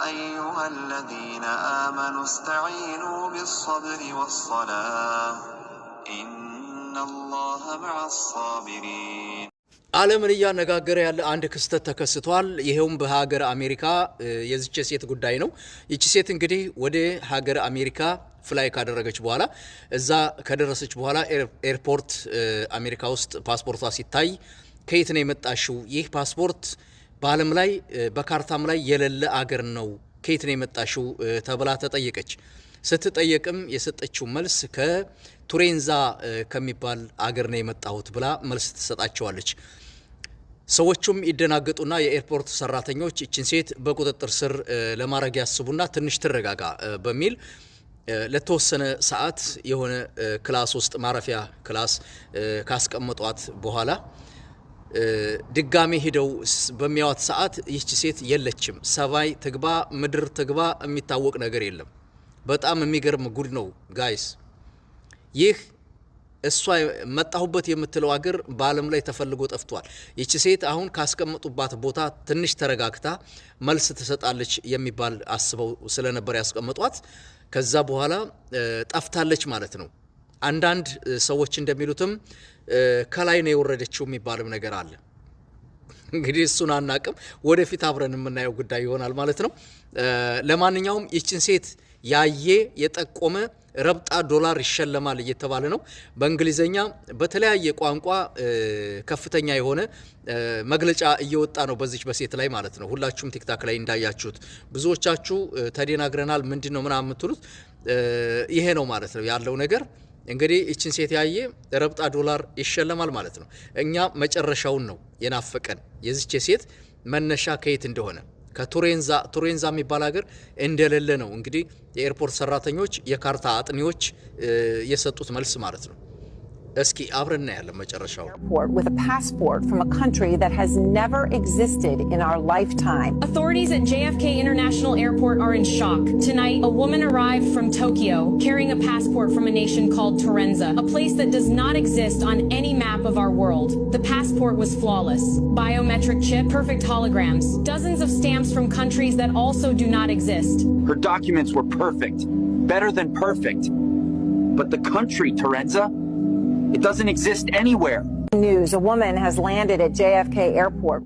أيها الذين آمنوا استعينوا بالصبر والصلاة إن الله مع الصابرين ዓለምን ያነጋገረ ያለ አንድ ክስተት ተከስቷል። ይሄውም በሀገር አሜሪካ የዚች ሴት ጉዳይ ነው። ይቺ ሴት እንግዲህ ወደ ሀገር አሜሪካ ፍላይ ካደረገች በኋላ እዛ ከደረሰች በኋላ ኤርፖርት አሜሪካ ውስጥ ፓስፖርቷ ሲታይ ከየት ነው የመጣሽው? ይህ ፓስፖርት በዓለም ላይ በካርታም ላይ የሌለ አገር ነው። ከየት ነው የመጣሽው ተብላ ተጠየቀች። ስትጠየቅም የሰጠችው መልስ ከቱሬንዛ ከሚባል አገር ነው የመጣሁት ብላ መልስ ትሰጣቸዋለች። ሰዎቹም ይደናገጡና የኤርፖርት ሰራተኞች እቺን ሴት በቁጥጥር ስር ለማድረግ ያስቡና ትንሽ ትረጋጋ በሚል ለተወሰነ ሰዓት የሆነ ክላስ ውስጥ ማረፊያ ክላስ ካስቀመጧት በኋላ ድጋሚ ሄደው በሚያዋት ሰዓት ይህች ሴት የለችም። ሰማይ ትግባ ምድር ትግባ የሚታወቅ ነገር የለም። በጣም የሚገርም ጉድ ነው ጋይስ። ይህ እሷ መጣሁበት የምትለው አገር በዓለም ላይ ተፈልጎ ጠፍቷል። ይቺ ሴት አሁን ካስቀመጡባት ቦታ ትንሽ ተረጋግታ መልስ ትሰጣለች የሚባል አስበው ስለነበር ያስቀመጧት ከዛ በኋላ ጠፍታለች ማለት ነው። አንዳንድ ሰዎች እንደሚሉትም ከላይ ነው የወረደችው የሚባልም ነገር አለ። እንግዲህ እሱን አናቅም፣ ወደፊት አብረን የምናየው ጉዳይ ይሆናል ማለት ነው። ለማንኛውም ይቺን ሴት ያየ የጠቆመ ረብጣ ዶላር ይሸለማል እየተባለ ነው። በእንግሊዘኛ በተለያየ ቋንቋ ከፍተኛ የሆነ መግለጫ እየወጣ ነው በዚች በሴት ላይ ማለት ነው። ሁላችሁም ቲክታክ ላይ እንዳያችሁት ብዙዎቻችሁ ተደናግረናል ምንድነው ምናምን የምትሉት ይሄ ነው ማለት ነው ያለው ነገር። እንግዲህ እቺን ሴት ያየ ረብጣ ዶላር ይሸለማል ማለት ነው። እኛ መጨረሻውን ነው የናፈቀን የዚች ሴት መነሻ ከየት እንደሆነ ከቱሬንዛ የሚባል ሀገር እንደሌለ ነው እንግዲህ የኤርፖርት ሰራተኞች የካርታ አጥኒዎች የሰጡት መልስ ማለት ነው። እስኪ አብረን እናያለን መጨረሻው። With a passport from a country that has never existed in our lifetime. Authorities at JFK International Airport are in shock. Tonight, a woman arrived from Tokyo carrying a passport from a nation called Turenza, a place that does not exist on any map of our world. The passport was flawless. Biometric chip, perfect holograms, dozens of stamps from countries that also do not exist. Her documents were perfect, better than perfect. But the country, Turenza, it doesn't exist anywhere. News, a woman has landed at JFK Airport.